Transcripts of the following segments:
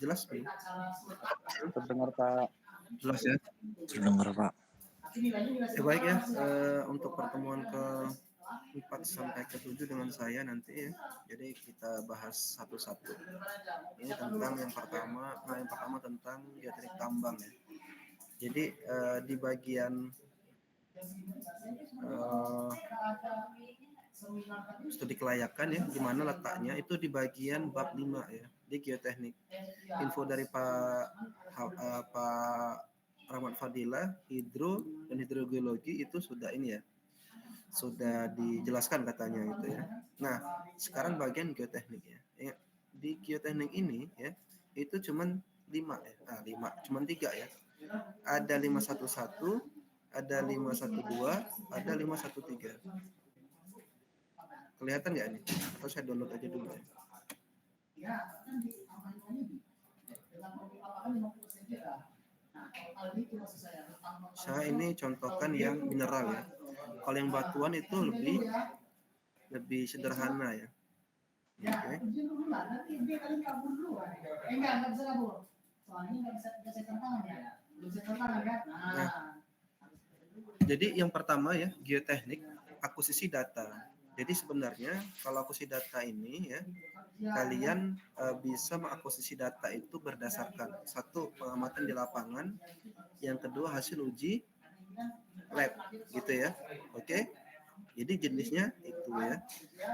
Jelas belum? Terdengar Pak. Jelas ya. Terdengar Pak. Baik ya, untuk pertemuan ke 4 sampai ke 7 dengan saya nanti ya. Jadi kita bahas satu-satu. Ini tentang yang pertama tentang geoteknik tambang ya. Jadi di bagian studi kelayakan ya, di mana letaknya itu di bagian bab 5 ya, di geoteknik. Info dari Pak Rahmat Fadilah, hidro dan hidrogeologi itu sudah ini ya, sudah dijelaskan katanya itu ya. Nah, sekarang bagian geoteknik ya. Di geoteknik ini ya, itu cuman 5 ya. Nah, 5, cuman 3 ya. Ada 511, ada 512, ada 513. Kelihatan nggak nih? Atau saya download aja dulu ya. Saya ini contohkan yang mineral ya. Kalau yang batuan itu lebih sederhana ya. Oke. Nah, jadi yang pertama ya, geoteknik akuisisi data. Jadi sebenarnya kalau akuisisi data ini ya, kalian bisa mengakuisisi data itu berdasarkan satu, pengamatan di lapangan, yang kedua hasil uji lab gitu ya. Oke. Jadi jenisnya itu ya.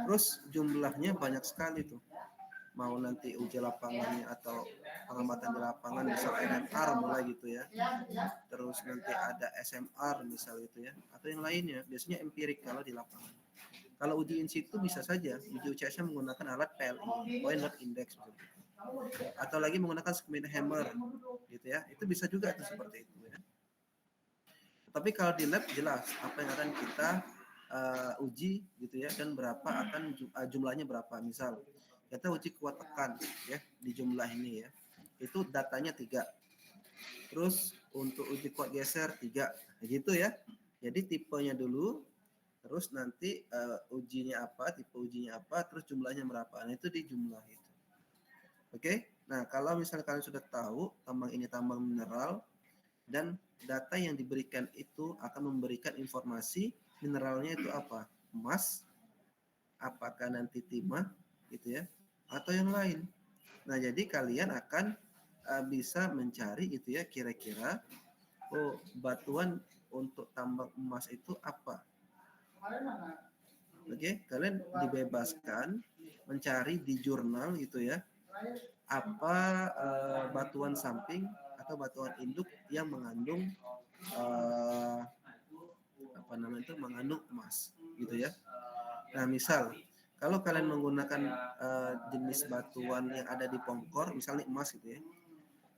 Terus jumlahnya banyak sekali tuh. Mau nanti uji lapangannya atau pengamatan di lapangan misal NMR mulai gitu ya. Terus nanti ada SMR misal itu ya, atau yang lainnya. Biasanya empirik kalau di lapangan. Kalau uji in situ bisa saja uji UCS-nya menggunakan alat PLI, point load index maksudnya. Atau lagi menggunakan Schmidt hammer gitu ya. Itu bisa juga tuh seperti itu ya. Tapi kalau di lab jelas apa yang akan kita uji gitu ya, dan berapa akan jumlahnya berapa. Misal kita uji kuat tekan ya di jumlah ini ya, itu datanya 3. Terus untuk uji kuat geser 3 gitu ya. Jadi tipenya dulu, terus nanti ujinya apa, tipe ujinya apa, terus jumlahnya berapa. Nah itu di jumlah itu. Oke. Nah kalau misalnya kalian sudah tahu tambang ini tambang mineral, dan data yang diberikan itu akan memberikan informasi mineralnya itu apa, emas, apakah nanti timah gitu ya, atau yang lain. Nah jadi kalian akan bisa mencari gitu ya, kira-kira batuan untuk tambang emas itu apa. Oke, kalian dibebaskan mencari di jurnal gitu ya, apa batuan samping atau batuan induk yang mengandung mengandung emas gitu ya. Nah misal kalau kalian menggunakan jenis batuan yang ada di Pongkor misalnya emas gitu ya,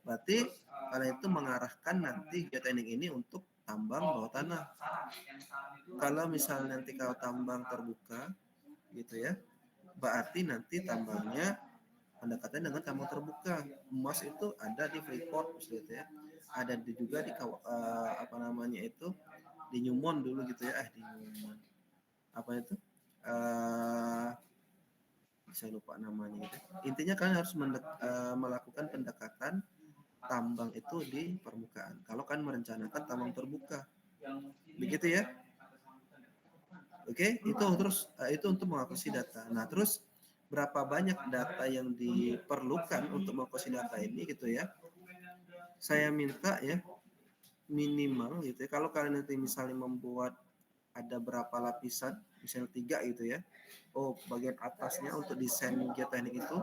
berarti kalian itu mengarahkan nanti geoteknik ini untuk tambang bawah tanah. Kalau misalnya nanti kalau tambang terbuka gitu ya, berarti nanti tambangnya pendekatan dengan tambang terbuka. Emas itu ada di Freeport gitu ya, ada juga di di Newmont dulu gitu ya, di Newmont apa itu saya lupa namanya gitu. Intinya kalian harus melakukan pendekatan tambang itu di permukaan kalau kan merencanakan tambang terbuka begitu ya. Oke, itu terus itu untuk mengakuisisi data. Nah terus berapa banyak data yang diperlukan untuk mengakuisisi data ini gitu ya, saya minta ya minimal gitu ya, kalau kalian nanti misalnya membuat ada berapa lapisan, misalnya 3 gitu ya. Bagian atasnya untuk desain geoteknik itu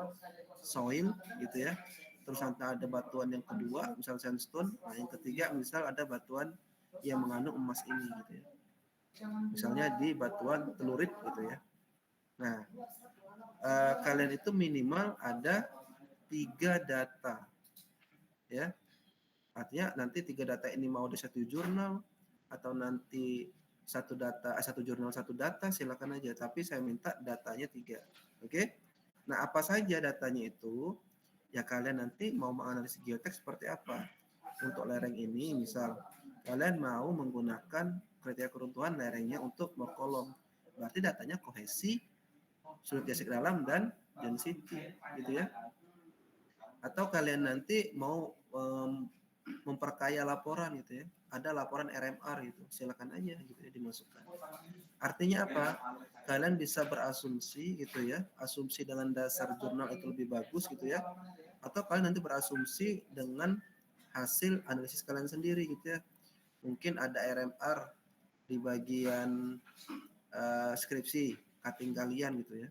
soil gitu ya. Terus nanti ada batuan yang kedua, misal sandstone. Nah, yang ketiga misal ada batuan yang mengandung emas ini gitu ya. Misalnya di batuan telurit gitu ya. Nah, kalian itu minimal ada 3 data ya. Artinya nanti 3 data ini mau di satu jurnal atau nanti satu jurnal satu data silakan aja, tapi saya minta datanya 3. Oke. Nah, apa saja datanya itu? Ya kalian nanti mau menganalisis geotek seperti apa. Untuk lereng ini misal kalian mau menggunakan kriteria keruntuhan lerengnya untuk berkolom. Berarti datanya kohesi, sudut gesek dalam dan density gitu ya. Atau kalian nanti mau memperkaya laporan gitu ya, ada laporan RMR gitu, silakan aja gitu ya dimasukkan. Artinya apa? Kalian bisa berasumsi gitu ya, asumsi dengan dasar jurnal itu lebih bagus gitu ya, atau kalian nanti berasumsi dengan hasil analisis kalian sendiri gitu ya. Mungkin ada RMR di bagian skripsi cutting kalian gitu ya,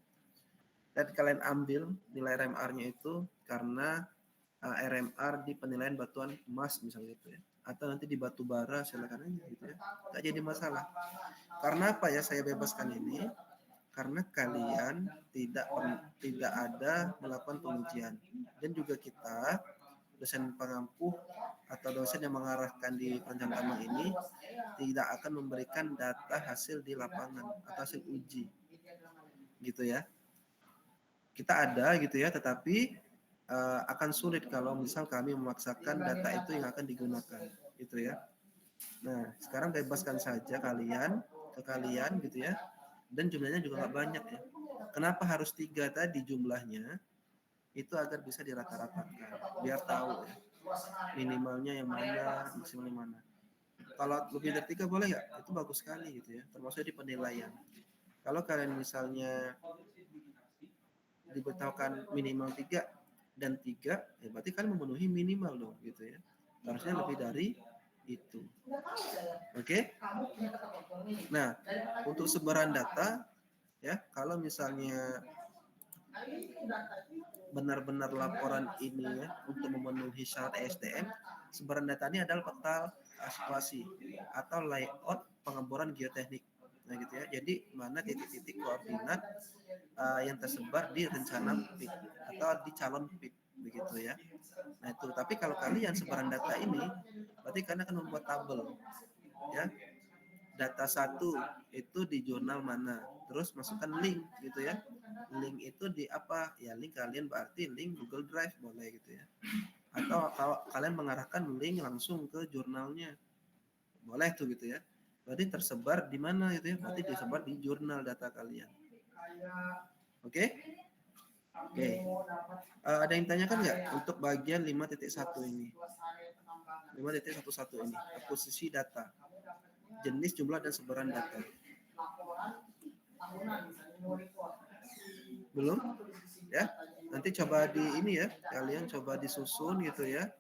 dan kalian ambil nilai RMR-nya itu karena RMR di penilaian batuan emas misalnya gitu ya, atau nanti di batu bara, silakan aja gitu ya, nggak jadi masalah. Karena apa ya saya bebaskan ini? Karena kalian tidak ada melakukan pengujian, dan juga kita dosen pengampu atau dosen yang mengarahkan di perencanaan tambang ini tidak akan memberikan data hasil di lapangan atau hasil uji gitu ya. Kita ada gitu ya, tetapi akan sulit kalau misal kami memaksakan data itu yang akan digunakan gitu ya. Nah, sekarang bebaskan saja kalian ke kalian gitu ya, dan jumlahnya juga nggak banyak ya. Kenapa harus 3 tadi jumlahnya? Itu agar bisa dirata-ratakan, biar tahu ya, minimalnya yang mana, maksimalnya mana. Kalau lebih dari 3 boleh ya, itu bagus sekali gitu ya, termasuk di penilaian. Kalau kalian misalnya diberitahukan minimal 3 dan 3, ya berarti kan memenuhi minimal dong gitu ya. Harusnya lebih dari itu. Oke? Nah, untuk sebaran data ya, kalau misalnya benar-benar laporan ini ya untuk memenuhi syarat ESDM, sebaran data ini adalah peta situasi atau layout pengeboran geoteknik. Nah gitu ya. Jadi mana titik-titik koordinat yang tersebar di rencana PIK atau di calon PIK begitu ya. Nah itu. Tapi kalau kalian sebaran data ini, berarti kalian akan membuat tabel ya. Data satu itu di jurnal mana, terus masukkan link gitu ya. Link itu di apa ya, link kalian berarti link Google Drive boleh gitu ya, atau kalau kalian mengarahkan link langsung ke jurnalnya boleh tuh gitu ya. Berarti tersebar di mana gitu ya, berarti disebar di jurnal data kalian. Oke. Oke. Ada yang tanyakan nggak untuk bagian 5.1 ini? 5.11 ini, akuisisi data, jenis, jumlah, dan sebaran data. Belum? Ya, nanti coba di ini ya, kalian coba disusun gitu ya.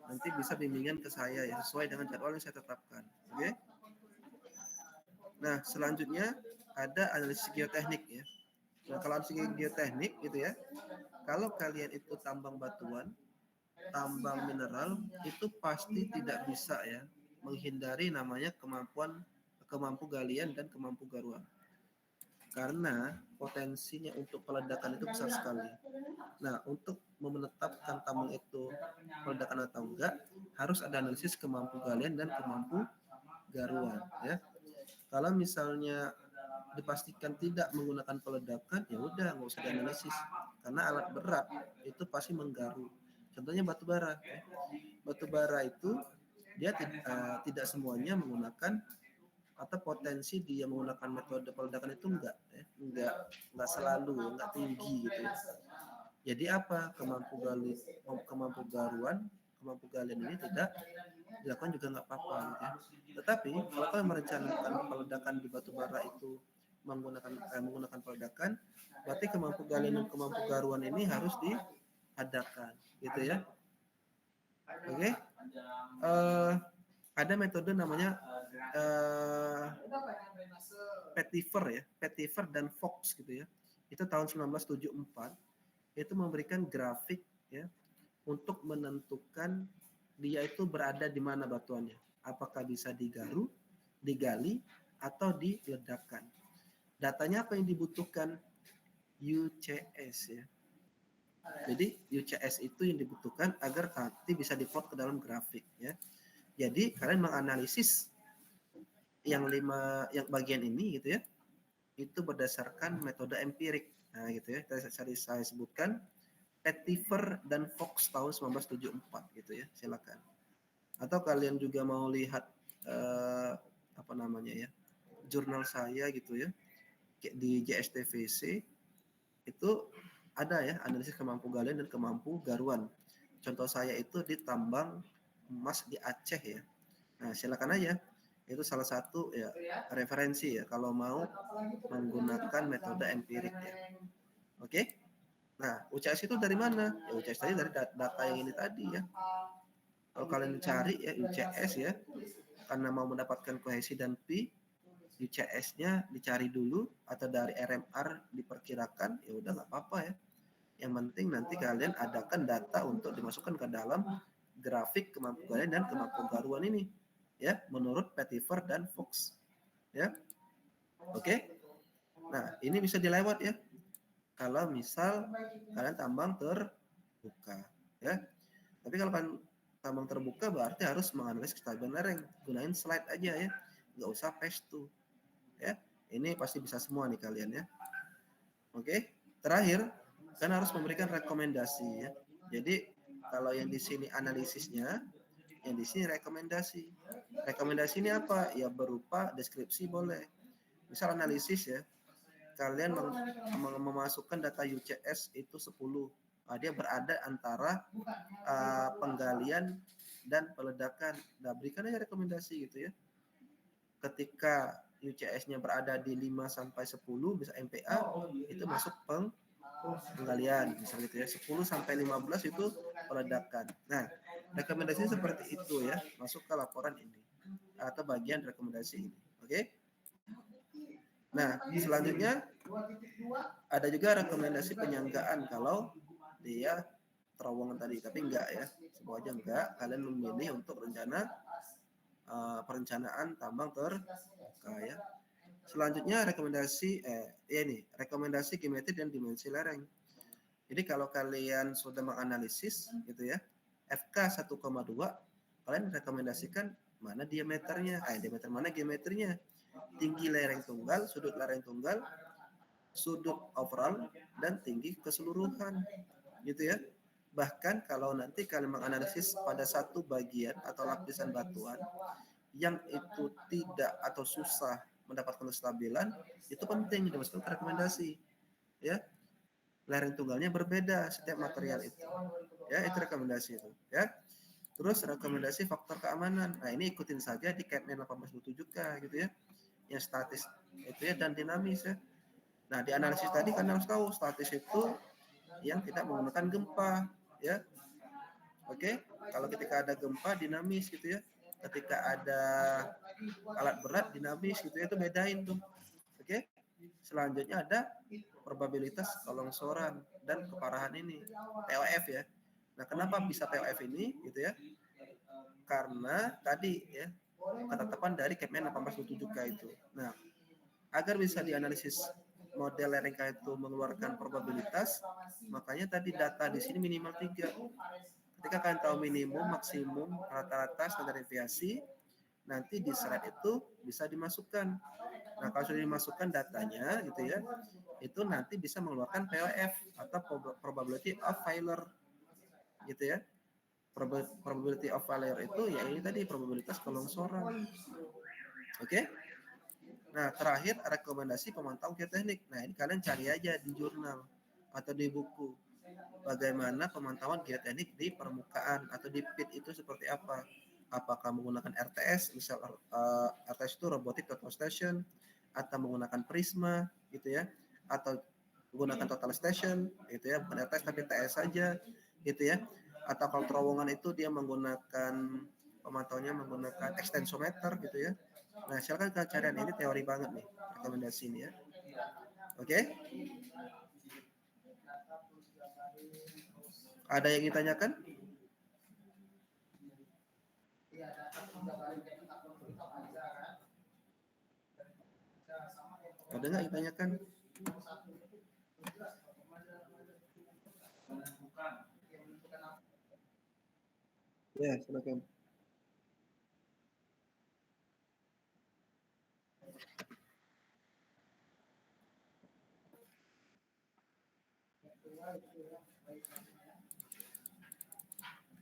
Nanti bisa bimbingan ke saya ya, sesuai dengan jadwal yang saya tetapkan. Oke? Nah, selanjutnya ada analisis geoteknik ya. Nah, kalau analisis geoteknik gitu ya, kalau kalian itu tambang batuan, tambang mineral, itu pasti tidak bisa ya menghindari namanya kemampu galian dan kemampu garuan. Karena potensinya untuk peledakan itu besar sekali. Nah, untuk menetapkan tambang itu peledakan atau enggak, harus ada analisis kemampu galian dan kemampu garuan ya. Kalau misalnya dipastikan tidak menggunakan peledakan, ya udah nggak usah dianalisis, karena alat berat itu pasti menggaru. Contohnya batu bara. Batu bara itu dia tidak semuanya menggunakan, atau potensi dia menggunakan metode peledakan itu enggak selalu, enggak tinggi gitu ya. Jadi apa, kemampu garuan, kemampu galian ini tidak dilakukan juga nggak apa-apa gitu ya. Tetapi kalau kalian merencanakan peledakan di batu bara itu menggunakan peledakan, berarti kemampu galian dan kemampu garuan ini harus diadakan gitu ya. Oke. Ada metode namanya Petiver ya, Petiver dan Fox gitu ya. Itu tahun 1974, itu memberikan grafik ya untuk menentukan dia itu berada di mana batuannya. Apakah bisa digaru, digali, atau diledakkan. Datanya apa yang dibutuhkan? UCS ya. Jadi UCS itu yang dibutuhkan agar nanti bisa diplot ke dalam grafik ya. Jadi kalian menganalisis yang bagian ini gitu ya, itu berdasarkan metode empirik. Nah gitu ya, tadi saya sebutkan Petiver dan Fox tahun 1974 gitu ya, silakan. Atau kalian juga mau lihat apa namanya ya, jurnal saya gitu ya, di JSTVC itu ada ya analisis kemampu galian dan kemampu garuan. Contoh saya itu di tambang emas di Aceh ya. Nah, silakan aja. Itu salah satu ya referensi ya kalau mau menggunakan metode empirik ya. Oke? Nah, UCS itu dari mana? Ya UCS tadi dari data yang ini tadi ya. Kalau kalian cari ya UCS ya, karena mau mendapatkan kohesi dan pi, UCS-nya dicari dulu atau dari RMR diperkirakan, ya udah nggak apa-apa ya. Yang penting nanti kalian adakan data untuk dimasukkan ke dalam grafik kemampuan kalian dan kemampuan garuan ini ya menurut Petiver dan Fox ya. Oke. Nah, ini bisa dilewat ya. Kalau misal kalian tambang terbuka ya. Tapi kalau kalian tambang terbuka berarti harus menganalisis kestabilan lereng. Gunain slide aja ya. Nggak usah paste tuh. Ya. Ini pasti bisa semua nih kalian ya. Oke. Terakhir, kan harus memberikan rekomendasi ya. Jadi kalau yang di sini analisisnya, yang di sini rekomendasi. Rekomendasi ini apa? Ya berupa deskripsi boleh. Misal analisis ya, kalian memasukkan data UCS itu 10. Nah, dia berada antara penggalian dan peledakan. Nah, berikan aja rekomendasi gitu ya. Ketika UCS-nya berada di 5 sampai 10 bisa MPA, itu masuk penggalian misalnya gitu ya. 10 sampai 15 itu peledakan. Nah, rekomendasi seperti itu ya, masuk ke laporan ini atau bagian rekomendasi ini. Oke? Nah, selanjutnya ada juga rekomendasi penyanggaan kalau dia terowongan tadi, tapi enggak ya, semua aja enggak. Kalian memilih untuk rencana perencanaan tambang terbuka ya. Selanjutnya rekomendasi rekomendasi geometri dan dimensi lereng. Jadi kalau kalian sudah menganalisis gitu ya, FK 1,2 kalian rekomendasikan mana diameternya, diameter mana geometrinya, tinggi lereng tunggal, sudut lereng tunggal, sudut overall, dan tinggi keseluruhan gitu ya. Bahkan kalau nanti kalian menganalisis pada satu bagian atau lapisan batuan yang itu tidak atau susah mendapatkan kestabilan, itu penting dimasukkan ke rekomendasi ya. Lereng tunggalnya berbeda setiap material itu ya, itu rekomendasi itu ya. Terus rekomendasi faktor keamanan, nah ini ikutin saja di Capman 1827K gitu ya, yang statis itu ya dan dinamis ya. Nah di analisis tadi kan harus tahu statis itu yang tidak menggunakan gempa ya. Oke, kalau ketika ada gempa dinamis gitu ya, ketika ada alat berat dinamis gitu ya, itu bedain tuh. Oke, selanjutnya ada probabilitas kelongsoran dan keparahan ini, POF ya. Nah kenapa bisa POF ini gitu ya, karena tadi ya ketetapan dari Capman 1827K itu. Nah agar bisa dianalisis model lereng itu mengeluarkan probabilitas, makanya tadi data di sini minimal 3. Ketika kalian tahu minimum, maksimum, rata-rata, standar deviasi, nanti di slide itu bisa dimasukkan. Nah, kalau sudah dimasukkan datanya gitu ya, itu nanti bisa mengeluarkan POF atau probability of failure gitu ya. Probability of failure itu ya ini tadi probabilitas kelongsoran. Oke? Nah, terakhir rekomendasi pemantauan geoteknik. Nah, ini kalian cari aja di jurnal atau di buku. Bagaimana pemantauan geoteknik di permukaan atau di pit itu seperti apa? Apakah menggunakan RTS, misal RTS itu Robotic Total Station, atau menggunakan Prisma gitu ya, atau menggunakan Total Station gitu ya, bukan RTS tapi TS saja gitu ya. Atau kalau terowongan itu dia menggunakan pemantauannya menggunakan extensometer gitu ya. Nah, silakan kalian cari ini teori banget nih, rekomendasi ini ya. Oke? Ada yang ditanyakan? Ada nggak ditanyakan? Ya, silakan.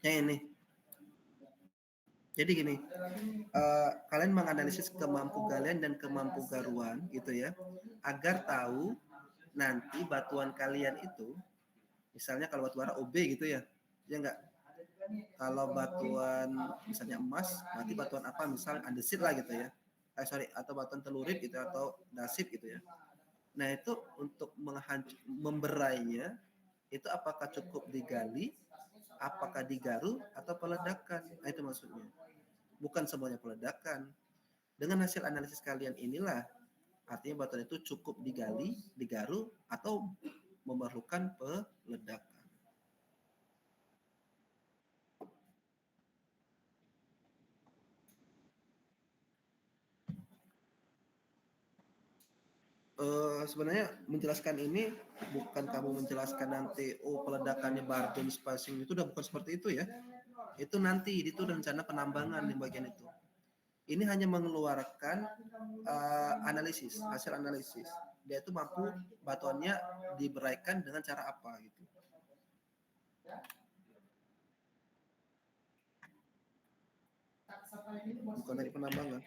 Ya ini. Jadi gini, kalian menganalisis kemampu galian dan kemampu garuan gitu ya, agar tahu nanti batuan kalian itu Misalnya kalau batu bara OB gitu ya, ya enggak. Kalau batuan misalnya emas, berarti batuan apa? Misal andesit lah gitu ya. Atau batuan telurit gitu atau dasip gitu ya. Nah itu untuk memberainya itu apakah cukup digali, apakah digaru atau peledakan? Nah, itu maksudnya. Bukan semuanya peledakan. Dengan hasil analisis kalian inilah artinya batuan itu cukup digali, digaru atau memerlukan peledakan. Sebenarnya menjelaskan ini bukan kamu menjelaskan nanti peledakannya barbon spacing itu udah bukan seperti itu ya. Itu nanti itu rencana penambangan di bagian itu. Ini hanya mengeluarkan analisis, hasil analisis. Dia itu mampu batuannya diberaikan dengan cara apa gitu. Bukan dari penambangan.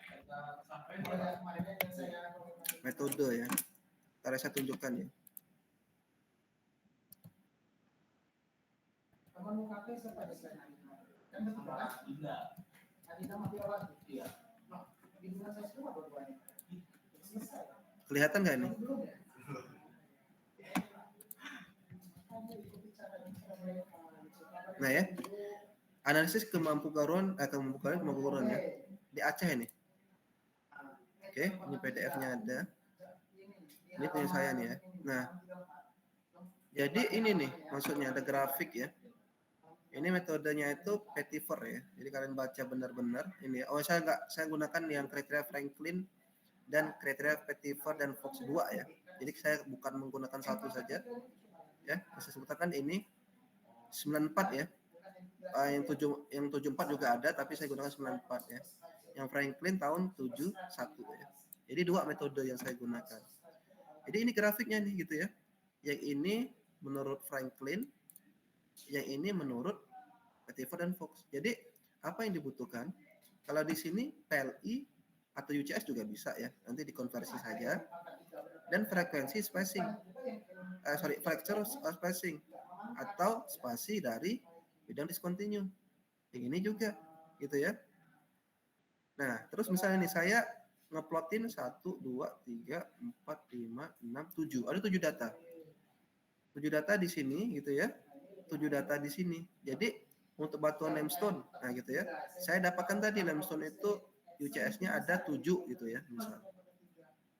Metode ya. Ntar saya tunjukkan ya. Kelihatan nggak ini? Nah ya, analisis kemampuan ya di Aceh ini. Oke, ini PDF-nya ada. Ini punya saya nih ya. Nah, jadi ini nih maksudnya ada grafik ya. Ini metodenya itu Petiver ya. Jadi kalian baca benar-benar ini. Oh, saya gunakan yang kriteria Franklin dan kriteria Petiver dan Fox 2 ya. Jadi saya bukan menggunakan satu saja. Ya, saya sebutkan ini 94 ya. Yang 74 juga ada tapi saya gunakan 94 ya. Yang Franklin tahun 71 ya. Jadi dua metode yang saya gunakan. Jadi ini grafiknya nih gitu ya. Yang ini menurut Franklin, yang ini menurut Petiver dan Fox. Jadi apa yang dibutuhkan? Kalau di sini PLI atau UCS juga bisa ya. Nanti dikonversi saja. Dan frekuensi spacing. Fracture spacing atau spasi dari bidang discontinue. Yang ini juga gitu ya. Nah, terus misalnya nih saya ngeplotin 1 2 3 4 5 6 7. Ada 7 data. 7 data di sini gitu ya. 7 data di sini. Jadi untuk batuan limestone, nah gitu ya. Saya dapatkan tadi limestone itu UCS-nya ada 7 gitu ya, misal.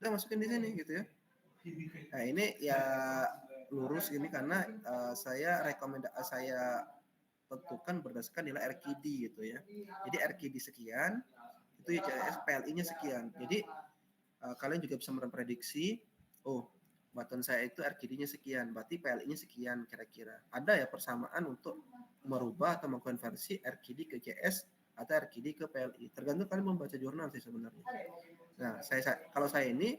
Udah masukin di sini gitu ya. Nah, ini ya lurus ini karena saya tentukan berdasarkan nilai RKD gitu ya. Jadi RKD sekian, itu UCS PLI-nya sekian. Jadi kalian juga bisa memprediksi, oh batuan saya itu RKD-nya sekian, berarti PLI-nya sekian kira-kira. Ada ya persamaan untuk merubah atau mengkonversi RKD ke CS atau RKD ke PLI. Tergantung kalian membaca jurnal sih sebenarnya. Nah, kalau saya ini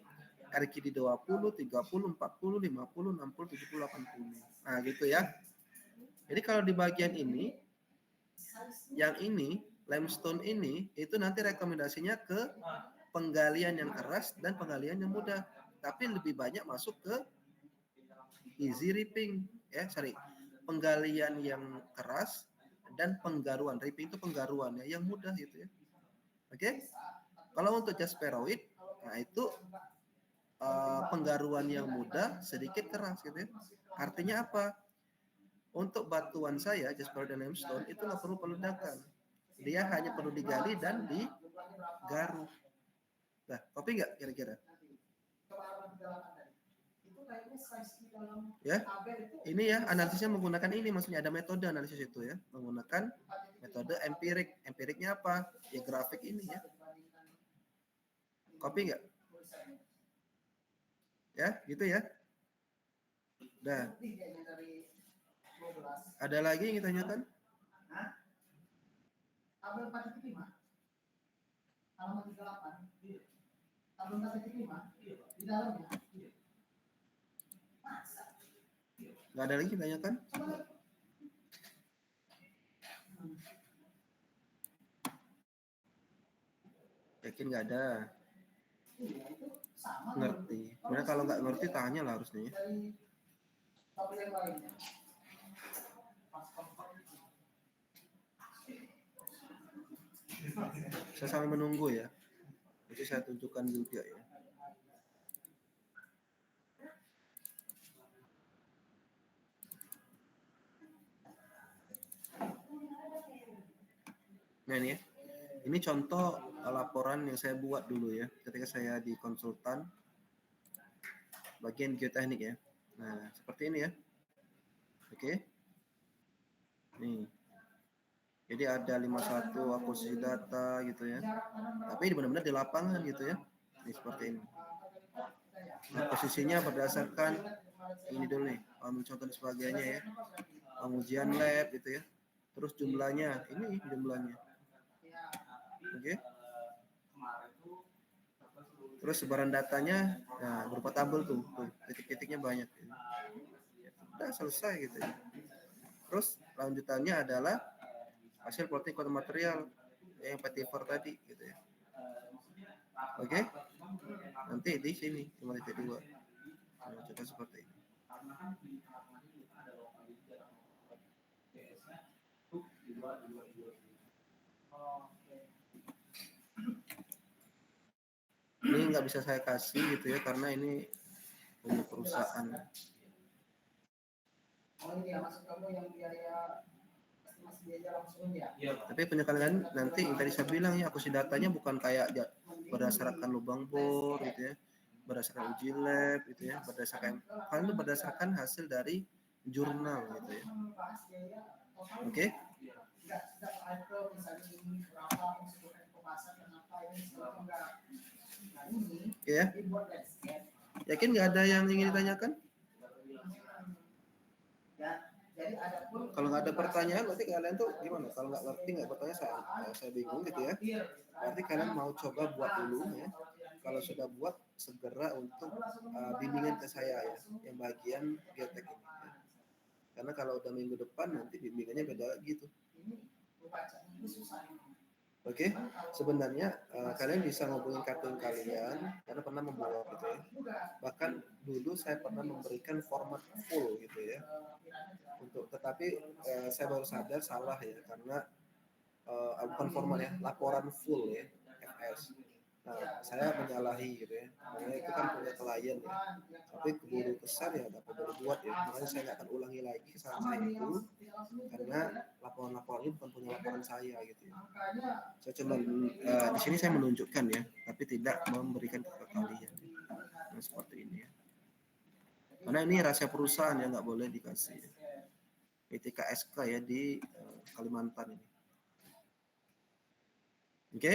RKD 20, 30, 40, 50, 60, 70, 80. Nah, gitu ya. Jadi kalau di bagian ini, yang ini, limestone ini, itu nanti rekomendasinya ke penggalian yang keras dan penggalian yang mudah. Tapi lebih banyak masuk ke easy ripping. Penggalian yang keras dan penggaruan. Ripping itu penggaruan ya, yang mudah gitu ya. Oke? Kalau untuk jasperoid, nah itu penggaruan yang mudah, sedikit keras gitu ya. Artinya apa? Untuk batuan saya, jasperoid dan limestone itu nggak perlu peledakan. Dia hanya perlu digali dan digaru. Nah, kopi nggak kira-kira? Ya, ini ya analisisnya menggunakan ini, maksudnya ada metode analisis itu ya, menggunakan metode empirik. Empiriknya apa? Ya grafik ini ya. Kopi nggak? Ya, gitu ya. Nah, ada lagi yang kita tanyakan? Tabel 4.5. Halaman 38. Tabel 4.5 di dalamnya. Nggak ada lagi tanyakan? Yakin nggak ada? Ngerti. Karena kalau nggak ngerti tanya lah harusnya. Saya sambil menunggu ya. Nanti saya tunjukkan juga ya. Nah ini ya. Ini contoh laporan yang saya buat dulu ya, ketika saya di konsultan bagian geoteknik ya. Nah, seperti ini ya. Oke. Nih. Jadi ada 51 akuisisi data gitu ya. Tapi benar-benar di lapangan gitu ya. Ini seperti ini. Nah, posisinya berdasarkan ini dulu nih, contoh dan sebagainya ya. Pengujian lab gitu ya. Terus jumlahnya, ini jumlahnya. Oke. Terus sebaran datanya, nah berupa tabel tuh titik-titiknya banyak. Ya, udah selesai gitu ya. Terus lanjutannya adalah hasil plotting kode material yang PT4 tadi gitu ya. Oke. Nanti di sini 5.2. Nah, coba seperti ini. Ini nggak bisa saya kasih gitu ya karena ini punya perusahaan. Tapi punya kalian nanti yang tadi saya bilang ya, akuisisi datanya bukan kayak berdasarkan lubang bor gitu ya, berdasarkan uji lab gitu ya, berdasarkan kalian itu berdasarkan hasil dari jurnal gitu ya. Oke. Oke ya. Yakin nggak ada yang ingin ditanyakan? Kalau nggak ada pertanyaan, berarti kalian tuh gimana? Kalau nggak ngerti, nggak bertanya, saya bingung gitu ya. Berarti kalian mau coba buat dulu ya. Kalau sudah buat, segera untuk bimbingan ke saya ya, yang bagian geotek ini. Ya. Karena kalau udah minggu depan, nanti bimbingannya beda lagi tuh. Oke, sebenarnya kalian bisa ngomongin kartun kalian karena pernah membawa gitu ya. Bahkan dulu saya pernah memberikan format full gitu ya. Tetapi saya baru sadar salah ya karena bukan format ya, laporan full ya, FS. Nah, saya menyalahi gitu ya. Makanya itu kan punya klien ya. Tapi keburu kesal ya, nggak perlu buat ya. Makanya saya nggak akan ulangi lagi kesalahan saya itu karena laporan-laporan ini bukan punya laporan saya gitu ya. Saya cuma di sini saya menunjukkan ya, tapi tidak memberikan ke kalian. Nah, seperti ini ya. Karena ini rahasia perusahaan yang nggak boleh dikasih. PTKSK ya di Kalimantan ini. Oke?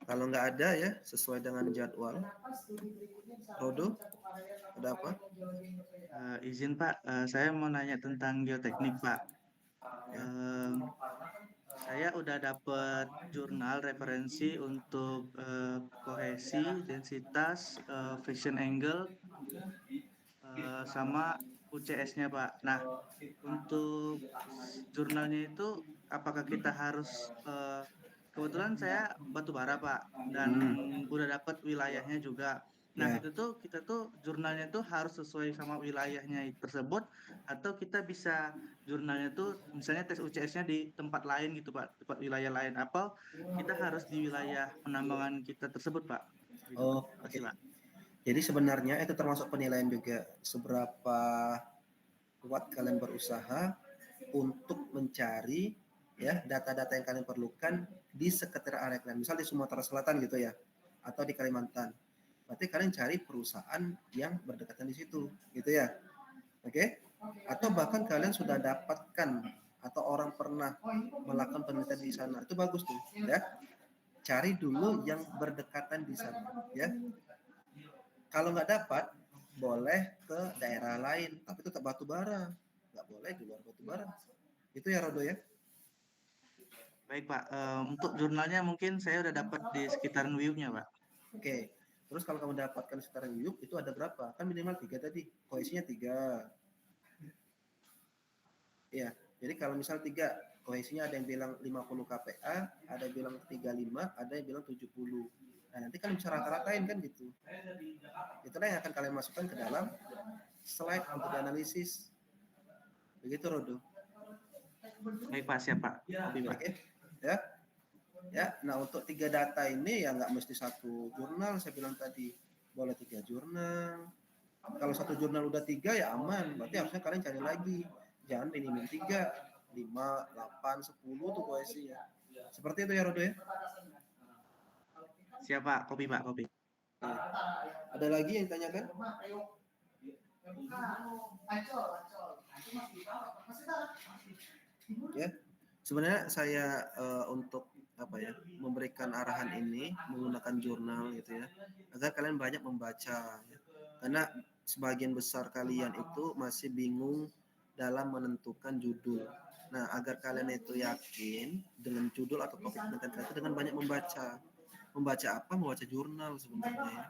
Kalau nggak ada ya, sesuai dengan jadwal. Rodo, ada apa? Izin Pak, saya mau nanya tentang geoteknik Pak. Saya udah dapat jurnal referensi untuk kohesi, densitas, friction angle, sama UCS-nya Pak. Nah, untuk jurnalnya itu apakah kita harus kebetulan saya batubara Pak dan udah dapat wilayahnya juga. Nah, Ya. kita tuh jurnalnya tuh harus sesuai sama wilayahnya tersebut atau kita bisa jurnalnya tuh misalnya tes UCS-nya di tempat lain gitu Pak, tempat wilayah lain apa kita harus di wilayah penambangan kita tersebut Pak. Gitu. Oh, oke. Pak. Jadi sebenarnya itu termasuk penilaian juga seberapa kuat kalian berusaha untuk mencari ya data-data yang kalian perlukan di sekitar area kalian. Misal di Sumatera Selatan gitu ya, atau di Kalimantan. Berarti kalian cari perusahaan yang berdekatan di situ, gitu ya. Oke? Atau bahkan kalian sudah dapatkan atau orang pernah melakukan penelitian di sana. Itu bagus tuh, ya. Cari dulu yang berdekatan di sana, ya. Kalau nggak dapat, boleh ke daerah lain, tapi tetap batu bara. Nggak boleh di luar batu bara. Itu ya, Rodo ya. Baik Pak, untuk jurnalnya mungkin saya udah dapat di sekitaran WIU-nya Pak. Oke, terus kalau kamu dapatkan sekarang WIU itu ada berapa? Kan minimal 3 tadi, kohesinya 3. Ya, jadi kalau misal 3, kohesinya ada yang bilang 50 kPa, ada yang bilang 35, ada yang bilang 70. Nah, nanti kan bisa rata-ratain kan gitu. Itulah yang akan kalian masukkan ke dalam slide untuk dianalisis. Begitu, Rodo. Baik Pak, siap Pak. Oke. ya. Ya, nah untuk 3 data ini ya nggak mesti satu jurnal, saya bilang tadi boleh 3 jurnal. Kalau satu jurnal udah 3 ya aman, berarti harusnya kalian cari lagi, jangan minim 3, 5, 8, 10 tuh koesinya. Seperti itu ya Rodo ya. Siapa? Kopi Pak, kopi. Ada lagi yang ditanyakan? Ya, sebenarnya saya untuk apa ya, memberikan arahan ini menggunakan jurnal gitu ya, agar kalian banyak membaca ya. Karena sebagian besar kalian itu masih bingung dalam menentukan judul. Nah, agar kalian itu yakin dengan judul atau topik penelitian kalian itu dengan banyak membaca. Membaca apa? Membaca jurnal sebenarnya ya.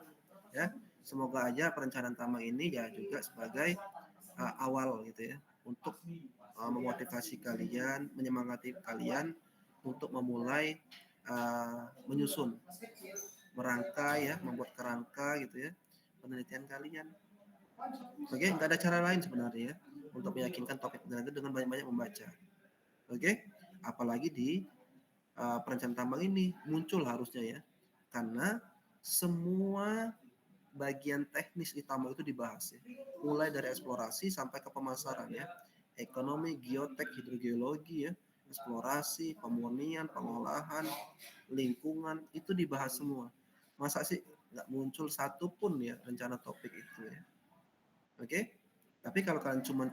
Ya, semoga aja perencanaan tambang ini ya juga sebagai awal gitu ya untuk memotivasi kalian, menyemangati kalian untuk memulai menyusun, merangkai ya, membuat kerangka gitu ya penelitian kalian. Oke, nggak ada cara lain sebenarnya ya untuk meyakinkan topik penelitian dengan banyak-banyak membaca. Oke, apalagi di perencanaan tambang ini muncul harusnya ya, karena semua bagian teknis di tambang itu dibahas ya, mulai dari eksplorasi sampai ke pemasaran ya, ekonomi, geotek, hidrogeologi ya, eksplorasi, pemurnian, pengolahan, lingkungan itu dibahas semua. Masa sih nggak muncul satu pun ya rencana topik itu ya. Oke, tapi kalau kalian cuma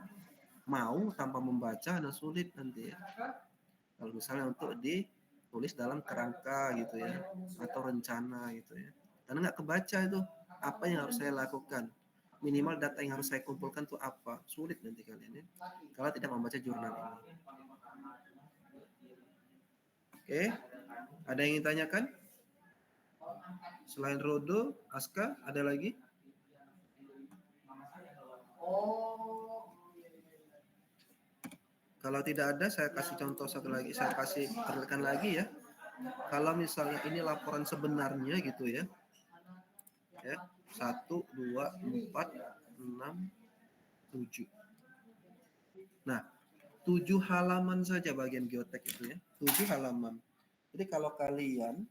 mau tanpa membaca ada sulit nanti ya. Kalau misalnya untuk ditulis dalam kerangka gitu ya, atau rencana gitu ya, karena nggak kebaca itu apa yang harus saya lakukan, minimal data yang harus saya kumpulkan tuh apa, sulit nanti kalian ya kalau tidak membaca jurnal ini. Oke, ada yang ingin tanyakan selain Rodo, Aska, ada lagi? Kalau tidak ada, saya kasih contoh satu lagi, saya kasih perlihatkan lagi ya. Kalau misalnya ini laporan sebenarnya gitu ya, ya 1, 2, 4, 6, 7. Nah, 7 halaman saja bagian geotek itu ya, 7 halaman. Jadi kalau kalian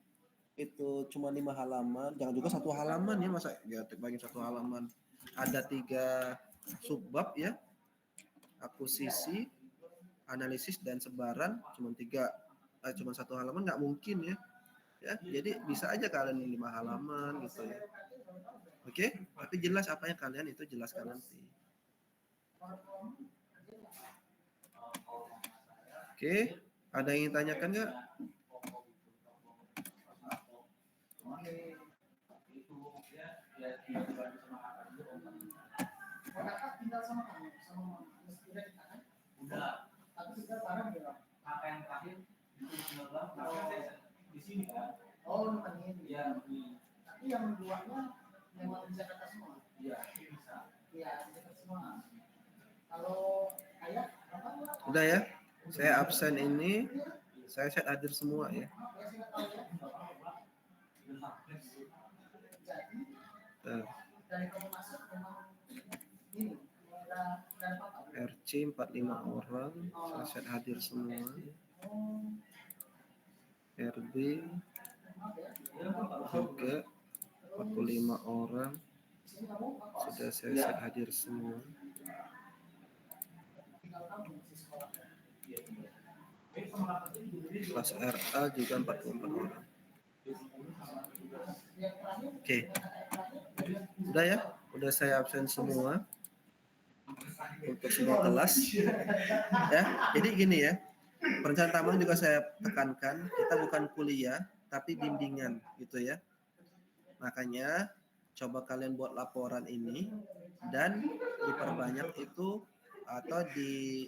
itu cuma 5 halaman, jangan juga 1 halaman ya, masa geotek bagian 1 halaman. Ada 3 subbab ya, akuisisi, analisis dan sebaran, cuma 1 halaman nggak mungkin ya. Ya, jadi bisa aja kalian 5 halaman gitu ya. Oke, tapi jelas apa yang kalian itu jelaskan nanti. Oke, ada yang ingin tanyakan nggak? Udah ya, saya absen ini, saya set hadir semua ya. RC 45 orang, saya set hadir semua. RB juga 45 orang, sudah saya set hadir semua. Kelas RA juga 44 orang. Oke, udah ya, udah saya absen semua untuk semua kelas ya. Jadi gini ya, perencanaan tambang juga saya tekankan, kita bukan kuliah tapi bimbingan gitu ya. Makanya coba kalian buat laporan ini dan diperbanyak itu, atau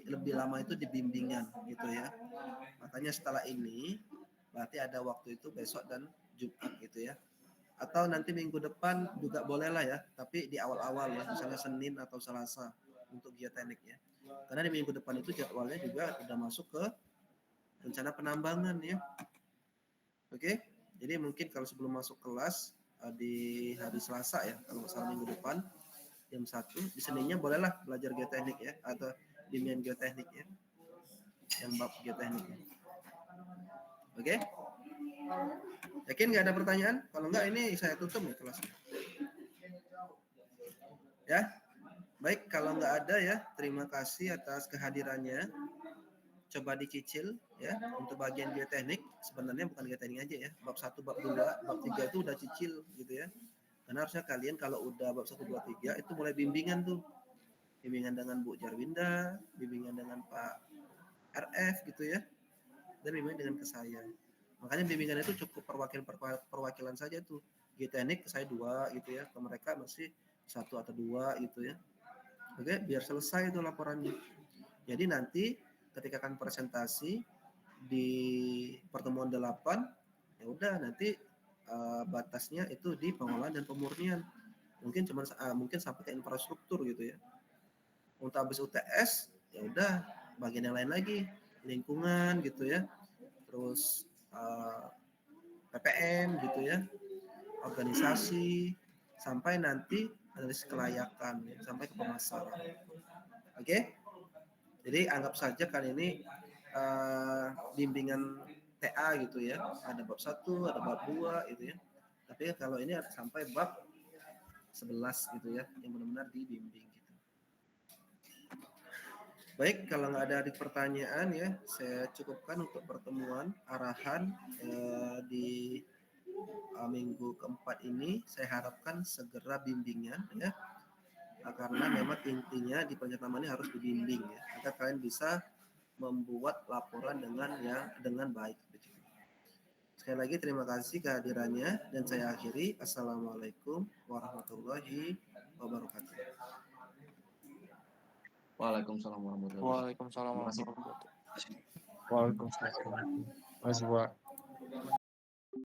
lebih lama itu di bimbingan gitu ya. Makanya setelah ini berarti ada waktu itu besok dan Jumat gitu ya. Atau nanti minggu depan juga boleh lah ya, tapi di awal-awal ya, misalnya Senin atau Selasa untuk geoteknik ya. Karena di minggu depan itu jadwalnya juga udah masuk ke rencana penambangan ya. Oke, jadi mungkin kalau sebelum masuk kelas di hari Selasa ya, kalau misalnya minggu depan jam 1, di Seninnya bolehlah belajar geoteknik ya, atau bimbingan geoteknik ya, yang bab geoteknik. Oke? Yakin nggak ada pertanyaan? Kalau nggak ini saya tutup nih kelasnya. Ya, baik kalau nggak ada ya, terima kasih atas kehadirannya. Coba dicicil ya untuk bagian geoteknik, sebenarnya bukan geoteknik aja ya, bab 1, bab 2, bab 3 itu udah cicil gitu ya. Karena harusnya kalian kalau udah bab 1, 2, 3 itu mulai bimbingan tuh. Bimbingan dengan Bu Jarwinda, bimbingan dengan Pak RF gitu ya. Dan bimbingan dengan ke saya. Makanya bimbingan itu cukup perwakilan saja tuh. Geoteknik ke saya 2 gitu ya, ke mereka masih 1 atau 2 gitu ya. Oke, biar selesai itu laporannya. Jadi nanti ketika akan presentasi di pertemuan 8, ya udah nanti batasnya itu di pengolahan dan pemurnian. Mungkin mungkin sampai ke infrastruktur gitu ya. Untuk habis UTS, ya udah bagian yang lain lagi, lingkungan gitu ya. Terus PPM gitu ya. Organisasi sampai nanti analisis kelayakan ya, sampai ke pemasaran. Oke? Jadi anggap saja kali ini bimbingan TA gitu ya. Ada bab 1, ada bab 2 gitu ya. Tapi kalau ini sampai bab 11 gitu ya, yang benar-benar dibimbing gitu. Baik, kalau nggak ada pertanyaan ya, saya cukupkan untuk pertemuan arahan di minggu keempat ini. Saya harapkan segera bimbingan ya. Karena memang intinya di pertemuan ini harus dibimbing ya, agar kalian bisa membuat laporan dengan baik. Sekali lagi terima kasih kehadirannya dan saya akhiri. Assalamualaikum warahmatullahi wabarakatuh. Waalaikumsalam warahmatullahi wabarakatuh. Waalaikumsalam Terima kasih. warahmatullahi wabarakatuh. Waalaikumsalam. Terima kasih, Pak.